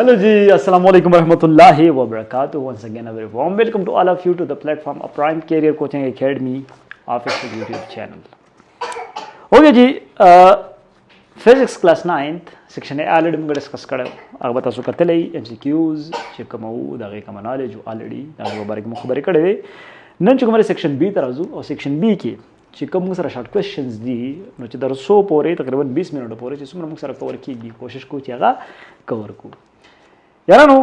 Hello ji, Assalamualaikum warahmatullahi wabarakatuh. Once again, a very warm welcome to all of you to the platform of Prime Career Coaching Academy official YouTube channel. Okay ji, physics class 9th section already موږ ډسکس کړو. هغه تاسو کتلې MCQs چې کومو دغه کوم knowledge already دا مبارک مخبري کړې وي. نن چې کومه section B ته راځو او section B کې چې کوم سره شارټ کوېشنز دي نو چې درسو پورې تقریبا 20 منټه پورې چې څومره موږ سره کور کیږي کوشش کوو چې هغه کور کو. یارانو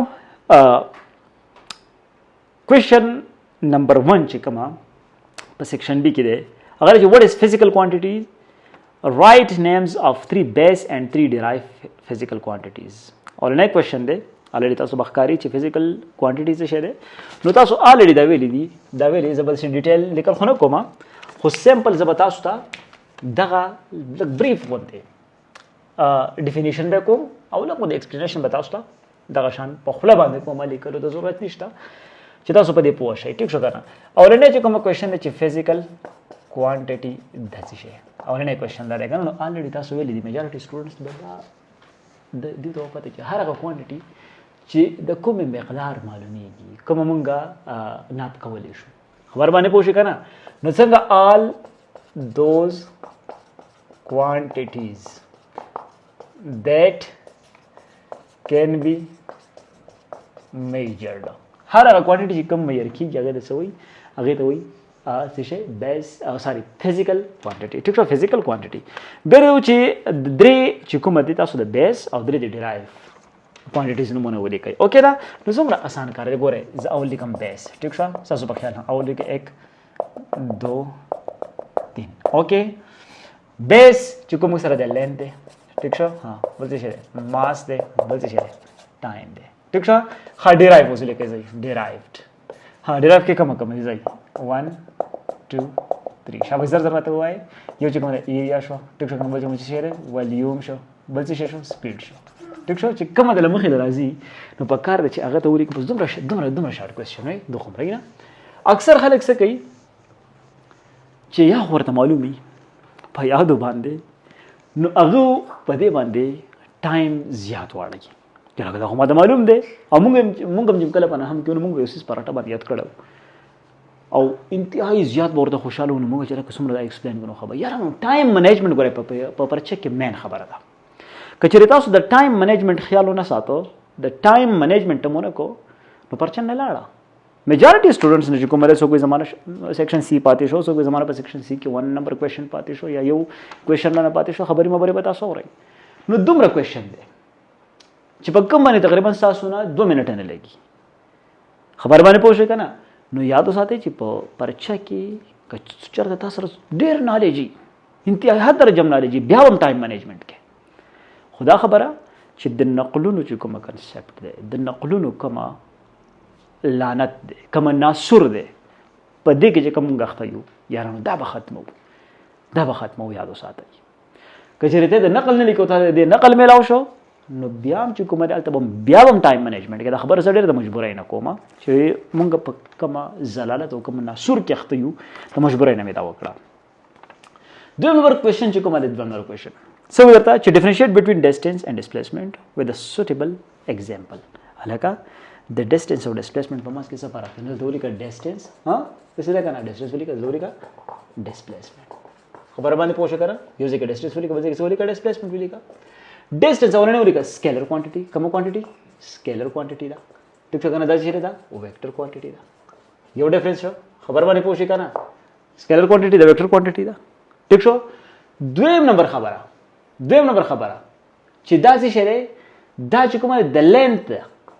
کوېشن نمبر 1 چې کومه په section B کې ده هغه چې what is physical quantities, write names of 3 base and 3 derived physical quantities. اور نه کوېشن ده already تاسو بخکاری چې physical quantities څه ده نو تاسو already دا ویلي دي دا ویلي زبل سي ډیټیل لیکل خو نه کومه خو سیمپل زه به تاسو ته دغه لږ بریف غوندې ډیفینیشن به کوم او لږ غوندې ایکسپلینیشن به تاسو ته دغه شان په خوله باندې کومه لیکلو د ضرورت نشته چې تاسو په دې پوه شئ. ټیک شو که نه؟ اولنی چې کومه کوېشن دی چې فزیکل کوانټټي دا څه شی اولنی کوېشن دا دی که نه نو الریډي تاسو ویلي دي میجارټي سټوډنټس به دا دې ته وپته چې هر هغه کوانټټي چې د کومې مقدار معلومیږي کومه مونږه ناپ کولی شو خبر باندې پوه شئ که نه نو څنګه all those quantities that can be measured هر هغه کوانټټي چې کوم میجر کیږي هغه د څه وایي هغې ته وایي څه شی بیس سوري فزیکل کوانټټي. ټیک شو فزیکل کوانټټي. بیا یو چې درې چې کومه دي تاسو د بیس او درې د ډیرایو کوانټټیز نومونه ولیکئ. اوکې دا نو څومره اسان کار دی ګورئ زه اول لیکم بیس. ټیک شو ستاسو په خیال اول لیکئ 1 2 3 اوکې بیس چې کوم سره د لینث دی ټیک شو ها بل څه دی ماس دی بل څه دی ټایم دی. ټیک شو ها ډیرایو اوس لیکئ ځای ډیرایوډ ها ډیرایو کې کومه کومه ځای 1 2 3 شابه زر زر راته وایي یو چې کومه ایریا شو ټیک شو کوم بل چې شی دی والیوم شو بل څه شو سپیډ شو. ټیک شو چې کومه د مخې د راځي نو په کار دی چې هغه ته ولیکو بس دومره شارټ کوېشن وي دومره نه. اکثر خلک څه کوي چې یا ورته معلومي په یادو باندې نو هغه په دې باندې ټایم زیات واړوي چې هغه دا خو ماته معلوم دی او موږ هم چې کله په نهم کې موږ یو څیز په راټه باندې یاد کړی او انتهایي زیات به ورته خوشحاله وو نو موږ چې لکه څومره دا ایکسپلین کړو خبره یاره نو ټایم منیجمنټ ګورئ په پرچه کې مین خبره ده. که چېرې تاسو د ټایم منیجمنټ خیال ونه ساتو د ټایم منیجمنټ ونه کو نو پرچه نه لاړه. میجارټي سټوډنټس نه چې کوم سو کوئی زمانه سیکشن سی پاتې شو سو کوئی زمانه په سیکشن سی کې 1 نمبر کوېشن پاتې شو یا یو کوېشن نه پاتې شو خبرې مبرې به تاسو اورئ نو دومره کوېشن دی چې په کوم باندې تقریبا تاسو نه 2 منټه نه لګي خبر باندې پوه شئ که نه. نو یاد وساتئ چې په پرچه کې که چېرته تاسو سره ډېر نالج انتهایي حد درجه نالج بیا هم ټایم منیجمنټ کې خدا خبره چې د نقلونو چې کومه کنسپټ دی د نقلونو کومه لعنت دی کومه ناسور دی په دې کې چې کوم غخته یو یارانو دا به ختمو یاد وساتئ. که چېرې ته د نقل نه لیکو ته د نقل میلاو شو نو بیا هم چې کومه دلته بیا هم ټایم منیجمنټ کې دا خبره زه ډېر د مجبورۍ نه کومه چې موږ په کومه زلالت او کومه ناسور کې اخته یو د مجبورۍ نه مې دا وکړه. دویم نمبر کوېشن چې کومه د دویم نمبر کوېشن څه ورته چې ډیفرنشیټ بټوین ډسټنس اینډ ډسپلیسمنټ وذ ا سوټیبل ایگزامپل. هلکه د ډسټنس او ډسپلیسمنټ په منځ کې څه فرق دی نو د ولیکه ډسټنس ها څه ده که نه ډسټنس ولیکه د ولیکه ډسپلیسمنټ خبره باندې پوه شئ که نه یو ځای کې ډسټنس ولیکه بل ځای کې څه ولیکه ډسپلیسمنټ ولیکه. ډسټنس اولنی ولیکه سکیلر کوانټټي کومه کوانټټي سکیلر کوانټټي ده. ټیک شو که نه دا چې ده ویکټر کوانټټي ده یو ډفرنس شو خبر باندې پوه شئ که نه سکیلر کوانټټي د ویکټر کوانټټي ده. ټیک شو دویم نمبر خبره چې دا څه شی دی دا چې کومه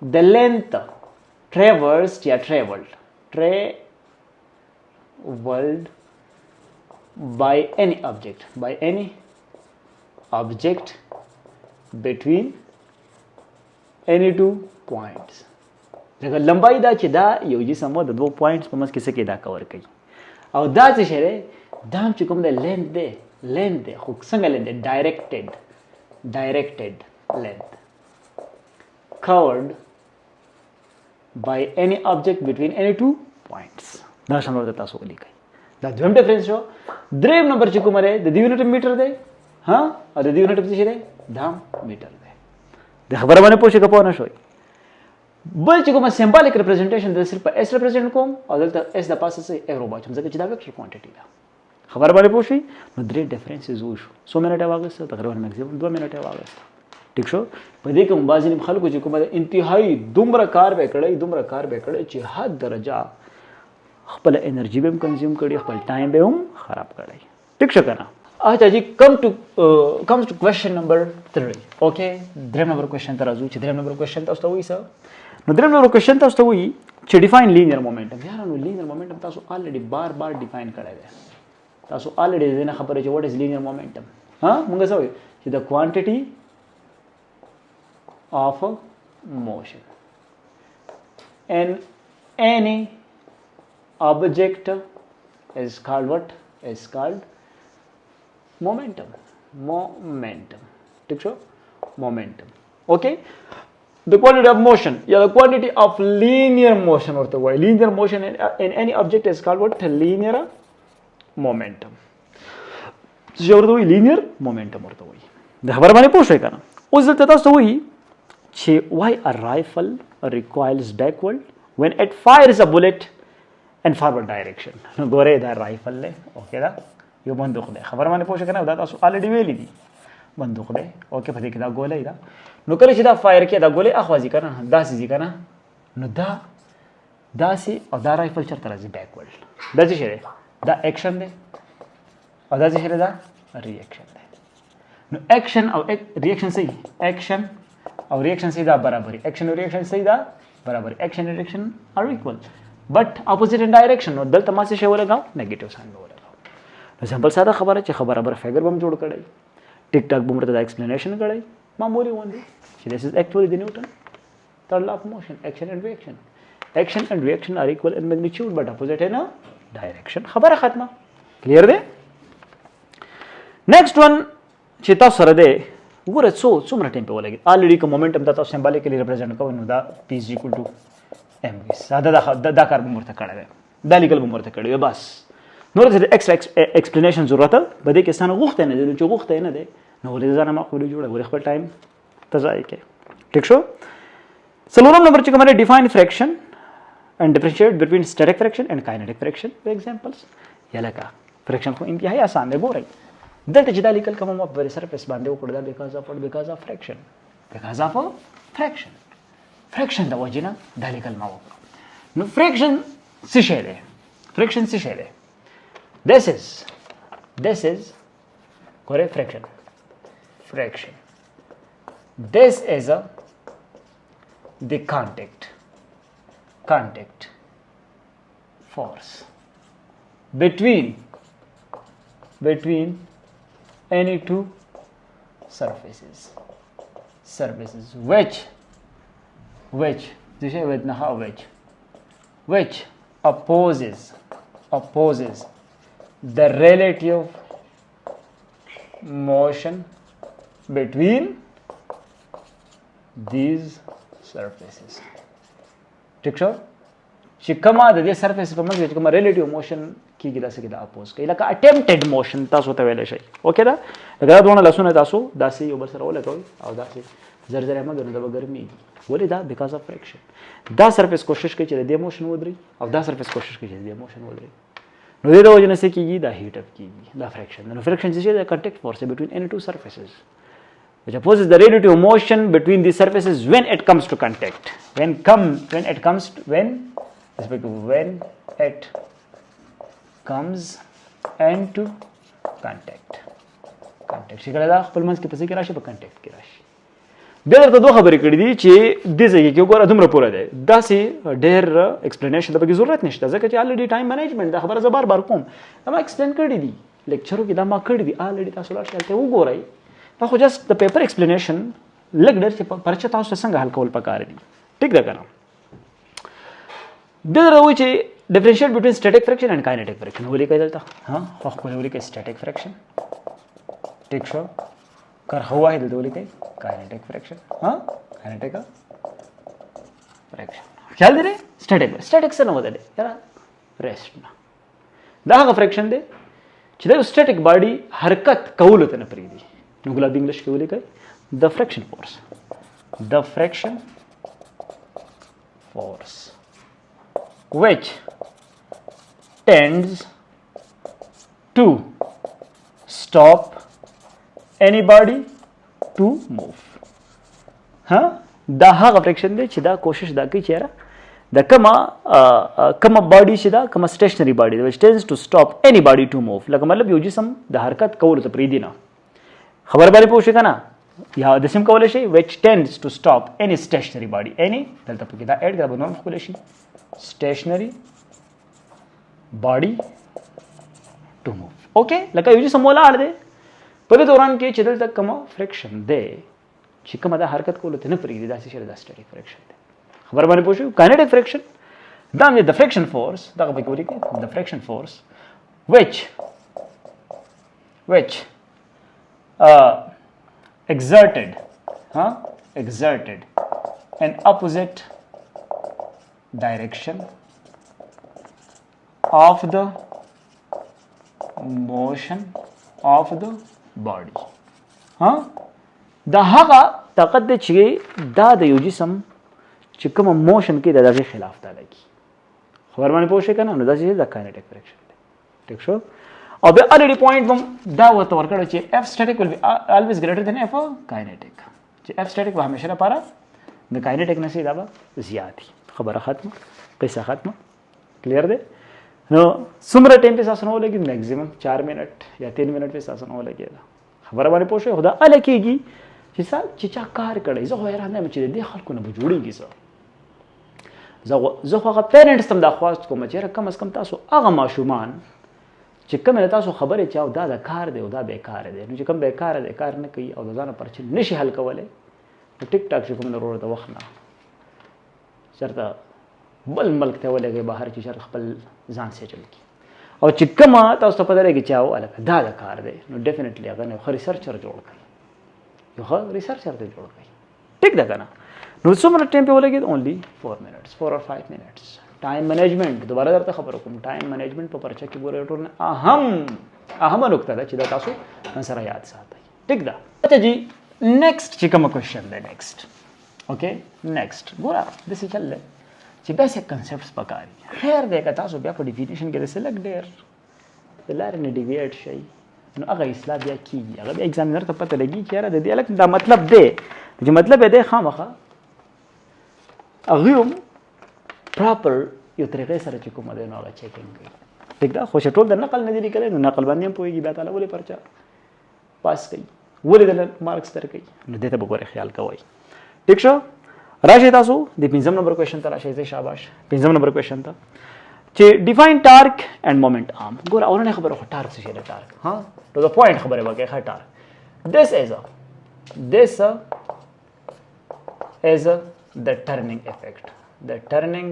د لینث traversed یا traveled by any object between any two points. لکه لمبای دا چې دا یو جسم و د 2 پوینټس په منځ کې څه کې دا کور کوي او دا څه شی دی دا هم چې کوم د لینث دی خو څنګه لینث دی directed length covered by any object between any two points. دا شامل ورته تاسو ولیکئ. دا دویم ډیفرنس شو. دریم نمبر چې کومه دی د دې یونټ میټر دی ها او د دې یونټ څه دی دا میټر دی. د خبره باندې پوه شئ که پوه نه شوئ بل چې کومه سمبولیک ریپرزنټیشن د صرف اس ریپرزنټ کوم او دلته اس د پاسه سي ایرو باچم ځکه چې دا ویکټور کوانټیټي ده خبر باندې پوه شئ نو درې ډیفرنسز وشو سو منټه واغسته تقریبا میکسیمم 2 منټه واغسته ٹھیک شو په دې کې بعضی خلکو چې کومه انتهایی دومره کار وکړي چې حد درجه خپل انرژي به کنزیوم کړي خپل ټایم به هم خراب کړي ٹھیک شو کنه اچھا جی comes to question number 3 اوکے دریم نمبر کوېشن ته راځو چې دریم نمبر کوېشن تاسو ته وایي څه نو دریم نمبر کوېشن تاسو ته وایي چې ډیفاین لینیر مومنټم یارانو لینیر مومنټم تاسو الریډي بار ډیفاین کړی دی تاسو الریډي دې نه خبره چې واټ از لینیر مومنټم ها موږ څه وایو چې د کوانټیټي of motion and any object is called what is called momentum ठीक है momentum okay the quantity of motion yeah the quantity of linear motion or the linear motion in any object is called what linear momentum जो linear momentum or the the خبر باندې پوښښ کنه اوس دلته تاسو وایي why a rifle recoils backward when it fires a bullet in forward direction ګوره دا رائفل له اوکې دا یو بندوق ده خبر باندې پوښښ کنه دا تاسو الریډي ویلې دي بندوق ده اوکې په دې کې دا ګولې ده نو کله چې دا فایر کې دا ګولې اخوازي کنه داسې ځي کنه نو دا داسې او دا رائفل چرته راځي بیکورډ دا څه شي دا اکشن ده او دا څه شي دا ریاکشن ده نو اکشن او ریاکشن صحیح اکشن او ریاکشن صحیح دا برابري اکشن او ریاکشن صحیح دا برابري اکشن او ریاکشن ار equal but opposite in direction نو دلته ما څه شی ولګاو نیگیټیو ساين ولګاو نو سمپل ساده خبره چې خبره بر فګر بم جوړ کړی ټیک ټاک بم ته دا ایکسپلینیشن کړی معمولی وندي چې this is actually the Newton third law of motion action and reaction are equal in magnitude but opposite in a direction خبره ختمه کلیر ده next one چې تاسو سره ده وګوره څومره ټایم په ولګي الریډي کوم مومنټم دا تاسو سمبولیکلی ریپرزینټ کوو نو دا p = m ساده دا کار به مرته کړی دا لیکل به مرته کړی بس نور څه ایکسترا ایکسپلینیشن ضرورت به دې کې ستانه غوښته نه دي چې غوښته نه دي نو ولې ځان ما خو جوړه ور خپل ټایم تزای کې ٹھیک شو څلورم نمبر چې کومه ډیفاین فریکشن and differentiate between static friction and kinetic friction for examples یا لکه فریکشن خو انتهایی آسان دی ګورئ دلته چې دا لیکل کوم په بری سرفیس باندې وکړه دا because of friction friction د وجنه دا لیکل ما وکړه نو friction څه شی دی this is correct friction this is the contact force between any two surfaces which opposes the relative motion between these surfaces ٹھیک شو چې کومه د دې سرفیس په منځ کې کومه ریلیټیو موشن کیږي دا څه کې دا اپوز کوي لکه اټمپټډ موشن تاسو ته ویل شي اوکې دا لکه دونه لاسونه تاسو داسې یو بل سره ولګوي او داسې زرزره ما ګرځي دا ګرمي ولې دا بیکاز اف فریکشن دا سرفیس کوشش کوي چې د دې موشن ودري او دا سرفیس کوشش کوي چې د دې موشن ودري نو دې د وجه نه څه کیږي دا هیټ اپ کیږي دا فریکشن نو فریکشن چې دا کنټیکټ فورس between any two surfaces which opposes the relative motion between these surfaces when it comes to contact when it comes into contact شکل دا خپل منځ کې پسې کې راشي په کنټیکټ کې راشي بیا درته دوه خبرې کړې دي چې دې ځای کې وګوره دومره پوره دی داسې ډېر ایکسپلینیشن د پکې ضرورت نشته ځکه چې الریډي ټایم مینجمنټ دا خبره زه بار کوم دا ما ایکسپلین کړې دي لیکچرو کې دا ما کړې دي الریډي تاسو لاړ شئ هلته وګورئ دا خو جست د پیپر ایکسپلینیشن لږ ډېر چې پرچه تاسو څنګه حل کول پکار دي ټیک ده که نه دلته راوایي چې differentiate between static friction and kinetic friction ولیکئ دلته ها خو خپل ولیکئ static friction ٹھیک شو کار هوا ہے دلته ولیکئ kinetic friction ها kinetic friction خیال دی static څه نه وته دی یاره rest نه دا هغه friction دی چې د static body حرکت کول ته نه پریږدي نو ګلاب انګلیش کې ولیکئ the friction force which tends to stop anybody to move. ها دا هغه فریکشن دی چې دا کوشش دا کوي چې د کومه باډي چې دا کومه سټیشنری باډي دی which tends to stop anybody to move. لکه مطلب یو جسم د حرکت کولو ته پریږدي نه. خبر باندې پوه شئ که نه؟ یا د سیم کولی شي which tends to stop any stationary body. any دلته پکې دا اډ دا به نور ښکلی شي stationary body to move. اوکې لکه یو جسم ولاړ دی په دې دوران کې چې دلته کومه فریکشن دی چې کومه دا حرکت کولو ته نه پرېږدي دا څه شی دی دا سټیټیک فریکشن دی. خبر باندې پوه شئ؟ کاینیټیک فریکشن دا هم د فریکشن فورس دغه پکې ولیکئ د فریکشن فورس which exerted an opposite direction of the motion of the body. دا هغه طاقت دی چې دا د یو جسم چې کومه موشن کې د دغې خلاف دا لګي. خبر باندې پوه شئ که نه؟ نو دا چې د کاینیټیک فریکشن دی. ټیک شو؟ او بیا الریډي پوینټ به دا ورته ورکړی چې اف سټیټیک ول بي الویز ګریټر دین اف کاینیټیک. چې اف سټیټیک به همیشه لپاره د کاینیټیک نه دا به زیات وي. خبره ختمه، قصه ختمه. کلیر دی؟ نو څومره ټایم پې ستاسو نه ولګي؟ میکزیمم 4 منټ یا 3 منټ پې ستاسو نه ولګېده. خبره باندې پوه شئ؟ خو دا هله کېږي چې چا کار کړی. زه خو حیران یم چې د دې خلکو نه به جوړېږي څه. زه خو هغه پیرنټس ته هم دا خواست کوم چې یاره کم از کم تاسو هغه ماشومان چې کومې له تاسو خبرې چې او دا د کار دی او دا بېکاره دی، نو چې کوم بېکاره دی کار نه کوي او د ځانه پرچې نشي حل کولی، نو ټیک ټاک چې کوم ضرورت د وخت نه چېرته بل ملک ته ولېږئ بهر چې چېرته خپل ځان سیټل کړي. او چې کومه تاسو ته پته لګي چې او هلکه دا د کار دی، نو ډیفینټلی هغه نه یو ښه ریسرچر جوړ کړئ. یو ښه ریسرچر ته جوړ کړئ. ټیک ده که نه؟ نو څومره ټایم پې ولګېد؟ اونلی 4 منټس 4 or 5 منټس. ټایم مینجمنټ دوباره درته خبره کوم. ټایم مینجمنټ په پرچه کې ګورئ ټول اهمه نکته ده چې دا تاسو ځان سره یاد ساتئ. ټیک ده؟ اچھا جی نیکسټ چې کومه کوېشن دی نیکسټ. اوکې نیکسټ ګوره داسې چل دی چې بیسک کنسپټس پکار دي. خیر دی که تاسو بیا په ډیفینیشن کې داسې لږ ډېر د لارې نه ډیویټ شئ نو هغه اصلاح بیا کېږي. هغه بیا ایګزامینر ته پته لګي چې یاره د دې هلک دا مطلب دی چې مطلب یې دی خامخا هغوی هم پراپر یو طریقې سره چې کومه دی نو هغه چیکینګ کوي. ټیک ده؟ خو چې ټول د نقل نه دي لیکلی نو نقل باندې هم پوهېږي بیا تعالی ولې پرچه پاس کوي، ولې دله مارکس درکوي. نو دې ته به ګورئ خیال کوئ. ټیک شو؟ راشئ تاسو د 5م نمبر کوېشن ته راشئ. شاباش 5م نمبر کوېشن ته چې ډیفاین ټارک اینډ مومنٹ آرم. ګوره اورنۍ خبره خو ټارک څه شی دی؟ ټارک ټو د پوینټ خبرې به کوې. ښه ټارک this is the turning effect. The turning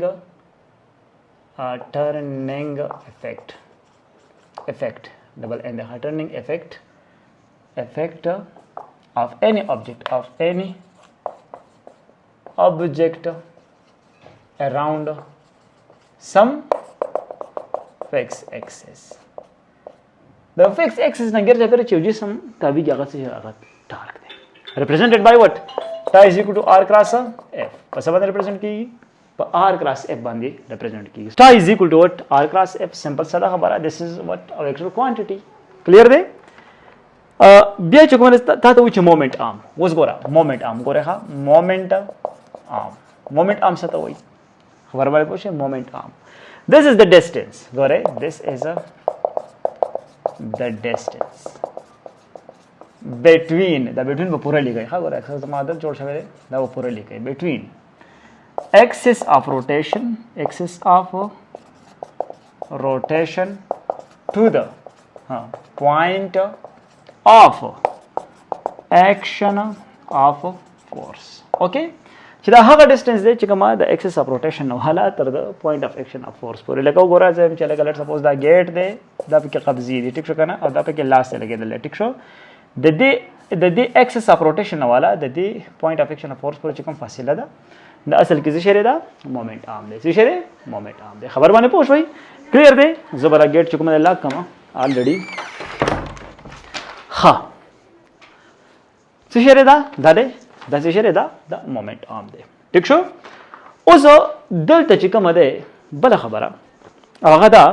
effect double n the turning effect of any object around some fixed axis. The fixed axis نه ګرځي پرې چې یو جسم تابع هغه څه هغه ټارک دی. represented by what? T is equal to r cross f. په څه باندې represent کیږي؟ په r cross f باندې represent کیږي. T is equal to what? r cross f. simple ساده خبره. this is what a vector quantity. clear دی؟ بیا چې کومه تا ته وایي چې مومنٹ آرم. اوس ګوره مومنٹ آرم ګوره ښه مومنٹ آرم څه ته وایي؟ خبر باندې پوه شئ؟ مومنٹ آرم. this is the distance. ګوره this is the distance between the between په پوره لیکئ. ښه ګوره اکسس زما عادت جوړ شوی دی دا په پوره لیکئ. between axis of rotation to the point of action of force. okay چې دا هغه ډیسټنس دی چې کومه د ایکسس اف روټیشن نو حاله تر د پوینټ اف ایکشن اف فورس پورې. لکه وګوره زه چې لکه لیټ سپوز دا ګیټ دی دا پکې قبضې دی. ټیک شو که نه؟ او دا پکې لاس ته لګېدلی. ټیک شو؟ د دې ایکسس اف روټیشن والا د دې پوینټ اف ایکشن اف فورس پورې چې کوم فاصله ده دا اصل کې څه شی دی؟ دا مومنټ آرم دی. څه شی دی؟ مومنټ آرم دی. خبر باندې پوه شوئ؟ کلیر دی؟ زه به دا ګیټ چې کومه دی لاک کړم آلریډي. ښه څه شی دی دا؟ دا دی دا څه شی دی؟ دا مومنټ آرم دی. ټیک شو؟ اوس دلته چې کومه ده بل خبره هغه دا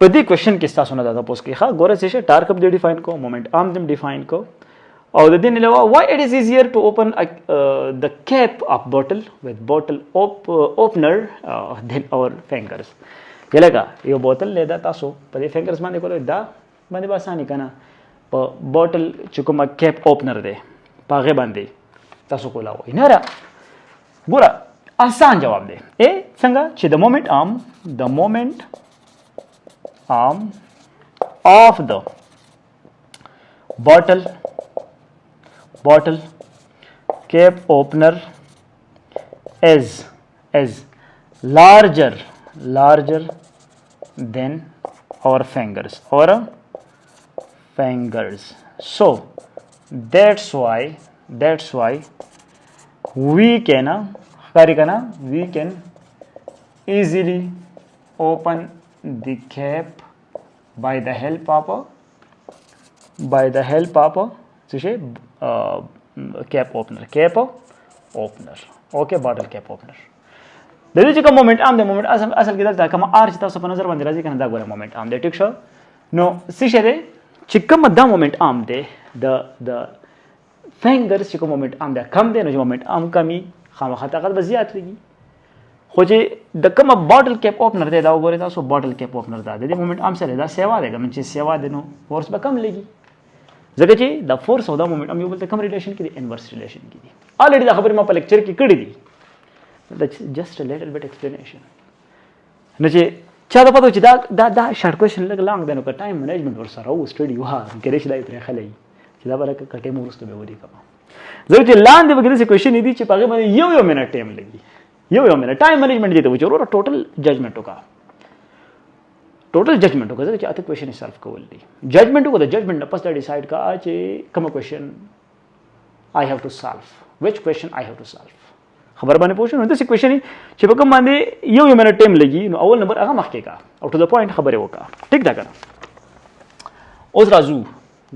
په دې کوېشن کې تاسو نه دا تاسو کې ښه ګوره چې ټارک اپ دې ډیفاین کو مومنت ارم دې ډیفاین کو او د دې نه علاوه why it is easier to open the cap of bottle with bottle opener than our fingers یلګه یو بوتل لیدا تاسو په دې فینګرز باندې کولای دا باندې باسانی کنه په بوتل چې کومه کیپ اوپنر دی پاغه باندې تاسو کولا وای نه را ګوره آسان جواب دی څنګه چې the moment arm of the bottle cap opener is larger than our fingers so that's why we can easily open the cap by the help of cap opener okay bottle cap opener د دې چې کوم مومنت ام د مومنت اصل کې دلته کوم ار چې تاسو په نظر باندې راځي کنه دا ګوره مومنت ام دی ټیک شو نو څه شه دی چې کوم دا مومنت ام دی د فینګرز چې کوم مومنت ام دی کم دی نو چې مومنت ام کمی خامخا طاقت به زیات لګي خو چې د کوم باټل کیپ اوپنر دی دا وګورئ تاسو باټل کیپ اوپنر دا د مومنت ام سره دا سیوا دی کوم چې سیوا دی نو فورس به کم لګي ځکه چې د فورس او د مومنت ام یو بل ته کم ریلیشن کې دی انورس ریلیشن کې دی الریډي دا خبره ما په لیکچر کې کړې دي that's just a little bit explanation نو چې چا دا پته چې دا شارټ کوېشن لګ لانګ دی نو که ټایم منیجمنت ور سره و سټډي وها کړي چې دا پرې خلای چې دا برکه کټه مو ورسته به ودی کما زه چې لاندې وګورئ چې کوېشن دي چې پاګه باندې یو منټ ټایم لګي یو منټ ټایم منیجمنت دي ته وچو ورو ټوټل ججمنت وکا ځکه چې اته کوېشن سالو کول دي ججمنت وکړه د ججمنت نه پس دا ډیسایډ کا چې کوم کوېشن I have to solve which question I have to solve خبر باندې پوښتنه د څه کوېشن چې په کوم باندې یو منټ ټایم لګي نو اول نمبر هغه مخکې کا او ټو د پوینټ خبره وکا ټیک دا کنه اوس راځو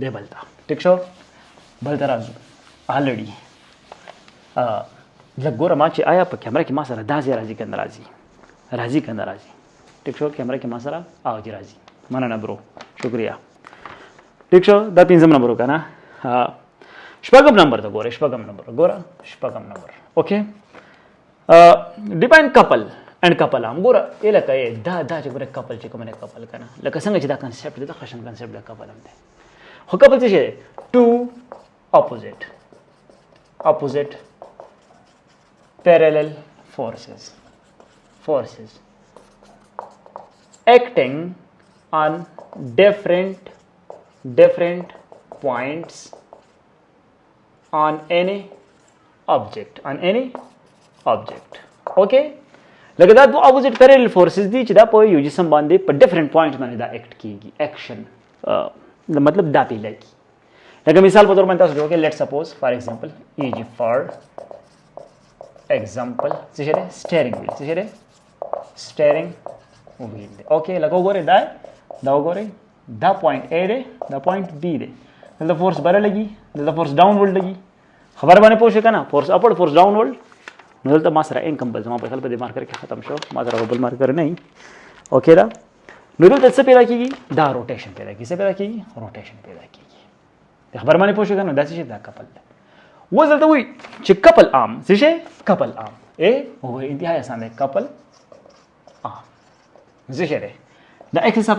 د بلتا ټیک شو بلتا راځو الریډي زګوره ما چې آیا په کیمرا کې ما سره دا ځای راځي کنه راځي ټیک شو کیمرا کې ما سره او دي راځي مننه برو شکریا ټیک شو دا پنځم نمبر وکنه شپږم نمبر ته ګوره شپږم نمبر اوکې define couple and couple arm ګوره الکه دا چې ګوره couple چې کومه couple کنه لکه څنګه چې دا کنسپټ د خشن کنسپټ د couple هم دی خو couple څه شي two opposite parallel forces acting on different points on any object okay لکه دا دو اپوزیټ پیرل فورسز دي چې دا په یو جسم باندې په ډیفرنٹ پوینټ باندې دا اکټ کیږي اکشن مطلب دا پیل کی لکه مثال په تور باندې تاسو وګورئ لیټ سپوز فار ایگزامپل فار ایگزامپل څه شي سټیرینګ ویل اوکې لکه وګورئ دا وګورئ دا پوینټ A دی دا پوینټ B دی دلته فورس بره لګي دلته فورس ډاون ورډ لګي خبر باندې پوه شئ کنه فورس اپورډ فورس ډاون ورډ نو دلته ما سره انکمبل زما په خپل د مارکر کې ختم شو ما سره بل مارکر نه اوکې دا نو دلته څه پیدا کیږي دا روټیشن پیدا کیږي خبر باندې پوه شئ کنه دا څه دا کپل ده و دلته وي چې کپل ارم څه شي کپل ارم هو انتهای آسان دی کپل ارم څه شي دا اکسس اف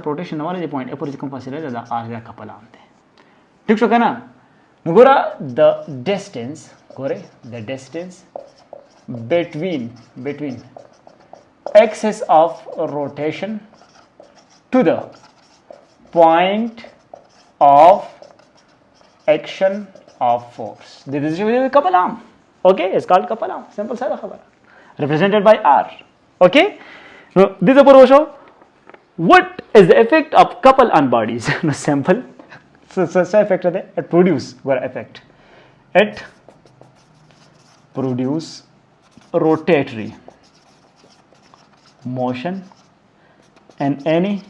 روټیشن والا دی پوینټ اپور کوم فاصله ده دا ار دا کپل ارم دی ٹھیک شو کنه نو ګوره د ډیسټنس between axis of rotation to the point of action of force. This is a couple arm. Okay, it's called couple arm. Simple sada khabar. Represented by R. Okay. Now this is show. What is the effect of couple on bodies? No simple. So effect है it produce what effect? It produce rotatory motion in any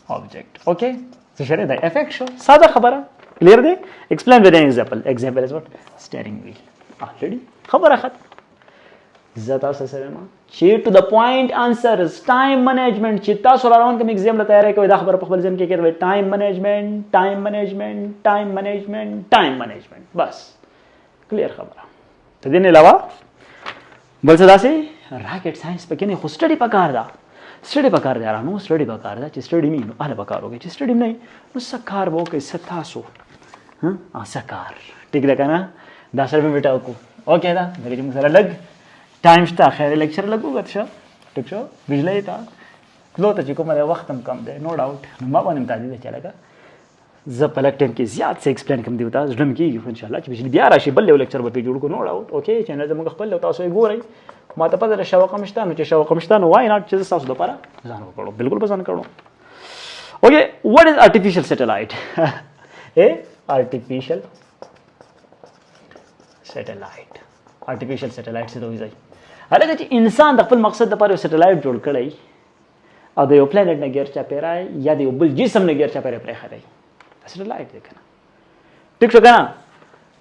object. Okay, so share the effect show सादा खबरा clear दे explain with an example is what steering wheel already खबर खत زه تاسو سره ما چې ټو د پوینټ انسرز ټایم منیجمنت چې تاسو راوند کوم ایگزام له تیاری کوي دا خبره په خپل ځین کې کوي ټایم منیجمنت ټایم منیجمنت ټایم منیجمنت ټایم منیجمنت بس کلیر خبره ته دې نه علاوه بل څه داسې راکټ ساينس پکې نه خو سټډي پکار دا سټډي پکار دی رانو سټډي پکار دا چې سټډي مين اله پکار وګي چې سټډي نه نو سکار وو کې ستاسو ها سکار ټیک ده کنه دا سره به میټاو کو اوکې دا دغه موږ سره لګ ټایم شته خیر لیکچر لګو غوښه ټیک شو بجلی تا نو ته چې کومه وخت هم کم دی نو ډاوټ نو ما باندې تعدیل چلګه زه په لک ټایم کې زیات څه ایکسپلین کوم دی وتا زړم کېږي ان شاء الله چې بجلی بیا راشي بل یو لیکچر به جوړ کو نو ډاوټ اوکې چې نه زموږ خپل تاسو یې ګورئ ما ته پته شوقه مشته نو چې شوقه مشته نو وای ناٹ چې تاسو لپاره ځان وکړو بالکل به ځان کړو اوکې واټ از آرټیفیشل سیټلایټ آرټیفیشل سیټلایټ آرټیفیشل سیټلایټ څه دوی ځای هغه چې انسان د خپل مقصد لپاره یو سیټلایټ جوړ کړی او د یو پلانټ نه غیر چاپیرای یا د یو بل جسم نه غیر چاپیرای پرې خړای سیټلایټ دی کنه ټیک شو کنه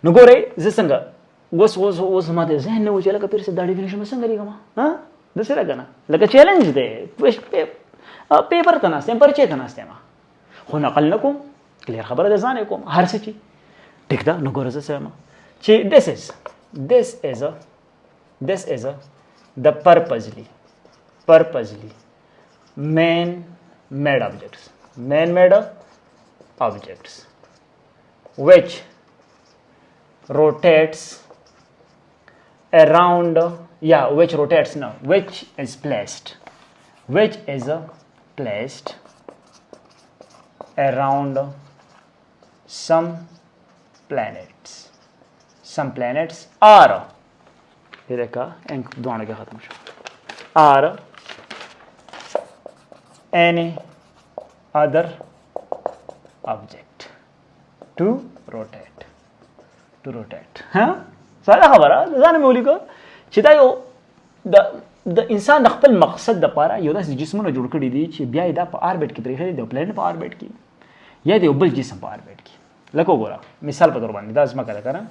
نو ګورئ زه څنګه اوس ما د ذهن نه و چې لکه پیر څه دا ډیفینیشن څنګه لیکم ها د سره کنه لکه چیلنج دی پیپر ته ناستم پرچې ته ناستم خو نقل نکوم کلیر خبره ده ځان کوم هر څه چې ټیک ده نو ګوره زه سم چې this is the purposely man-made objects which rotates around which is placed around some planets are ये देखा एंक दोनों के खत्म show are any other object to rotate ها सारा खबर है ځان مولي کو چې دا یو د انسان د خپل مقصد لپاره یو داسې جسمونه جوړ کړي دي چې بیا دا په آربیټ کې پرېخي د پلانټ په آربیټ کې یا د بل جسم په آربیټ کې لکه وګوره مثال په تور باندې دا ځمکه ده کنه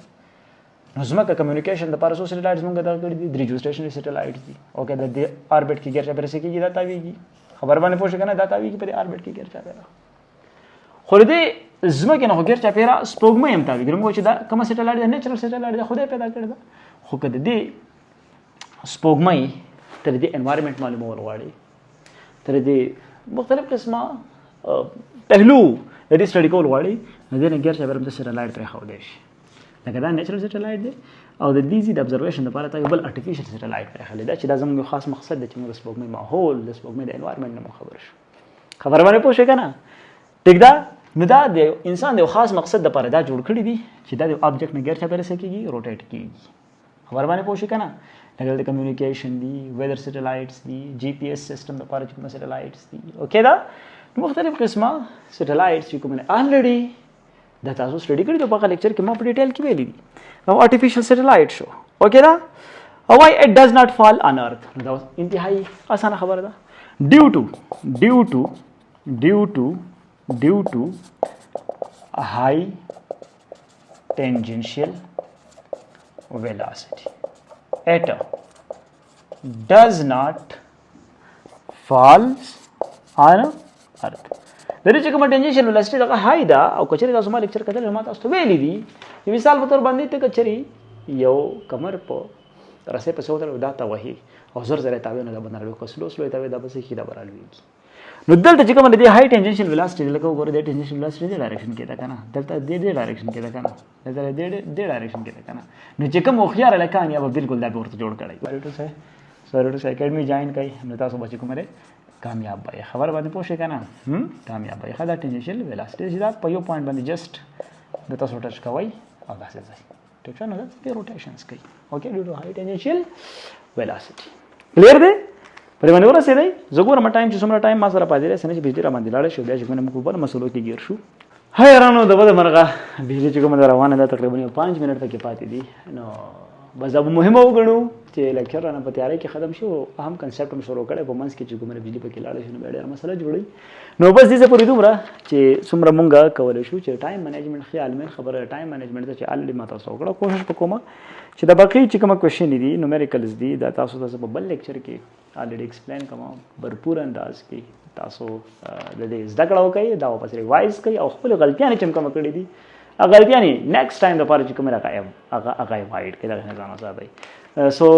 نو ځمکه کمیونیکیشن لپاره سو سیټلایټس موږ دا کړی دي درې جوستیشنری سیټلایټ دي اوکې د آربیټ کې ګرځا پرې سکیږي دا تاویږي خبر باندې پوښښ کنه دا تاویږي په آربیټ کې ګرځا پرې خو دې ځمکه نه ګرځا پرې سپوږمۍ هم تاویږي موږ چې دا کوم سیټلایټ دی نیچرل سیټلایټ دی خدای پیدا کړی دا خو کده دې سپوږمۍ تر دې انوایرنمنت معلومول غواړي تر دې مختلف قسمه پهلو دې سټډي کول غواړي نو دې نه ګرځا پرې د سیټلایټ پرې خو دی لکه دا نیچرل سیټلایټ دی او د دې د ابزرویشن لپاره تا یو بل آرټیفیشل سیټلایټ پرې خلې دا چې دا زموږ خاص مقصد دی چې موږ سپوږمۍ ماحول د سپوږمۍ د انوایرنمنت نه خبر شو خبر باندې پوه شئ کنه ټیک ده نو دا د انسان د خاص مقصد لپاره دا جوړ کړی دي چې دا د آبجیکټ نه غیر چاپیره سکیږي روټیټ کیږي خبر باندې پوه شئ کنه لکه د کمیونیکیشن دی ویدر سیټلایټس دی جی پی ایس سیستم لپاره چې کوم سیټلایټس دي اوکې دا مختلف قسمه سیټلایټس چې کوم نه الریډي دا تاسو سټډي کړی د په لیکچر کې ما په ډیټیل کې ویلي دي نو آرټیفیشل سیټلایټ شو اوکې دا او why it does not fall on earth دا انتهایی آسان خبره ده due to high tangential velocity it does not falls on earth درې چې کوم ټینجنشل ولاسټي دا هاي دا او کچري تاسو ما لیکچر کتل ما تاسو ویلې دي مثال په تور باندې ته کچري یو کمر په راسه په څو دا تا وਹੀ او زر زر تاوی نه بنرلو کو سلو تاوی دا بس کی دا برالوي نو دلته چې کوم دي هاي ټینجنشل ولاسټي لکه وګوره د ټینجنشل ولاسټي د ډایرکشن کې دا کنه دلته د ډایرکشن کې دا کنه دلته د ډایرکشن کې دا کنه نو چې کوم خيار لکان یا بالکل دا ورته جوړ کړی سورټو سه اکیډمي جوائن کړئ نو تاسو بچی کومره کامیاب وای خبر باندې پوښښ کنه کامیاب وای خدا ټینجنشل ولاسټي چې دا په یو پوینټ باندې جست د تاسو ټچ کوي او داسې ځای ټیک شو نو دا روټیشنز کوي اوکې ډیو هاي ټینجنشل ولاسټي کلیر دی په باندې ورسېدای زګور ما ټایم چې څومره ټایم ما سره پاتې رسنه چې بجلی را باندې لاړ شو بیا چې موږ په بل مسلو کې گیر شو حیرانو د بده مرغه بجلی چې کومه روانه ده تقریبا 5 منټ تک پاتې دي نو بس अब مهمه وګڼو چې لیکچر رانه په تیارې کې ختم شو اهم کنسپټ هم شروع کړي په منځ کې چې کومه بجلی په کې لاړ شي نو ډېر مسله جوړي نو بس دې پورې دومره چې څومره مونږه کولای شو چې ټایم مینجمنت خیال مې خبره ټایم مینجمنت ته چې الډي ما تاسو وکړه کوشش وکوم چې دا باقي چې کومه کوېشن دي نومریکلز دي دا تاسو ته په بل لیکچر کې الډي ایکسپلین کوم भरपूर انداز کې تاسو د دې زده کړه وکړئ دا واپس ریوایز کړئ او خپل غلطیاں چې کوم کړې دي غلطیاں نه نیکسټ ټایم د پاره چې کوم راغایم هغه وایډ کې دا نه ځان ساتي سو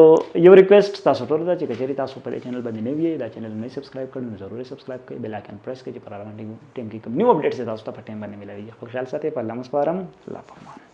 یو ریکویسټ تاسو ټول دا چې کچېری تاسو په چینل باندې نه وی دا چینل نه سبسکرایب کړئ نو ضروري سبسکرایب کړئ بیل آیکن پریس کړئ چې پر روانه ټیم کې کوم نیو اپډیټس تاسو ته په ټیم باندې ملوي خو خیال ساتئ په الله مسپارم الله پامان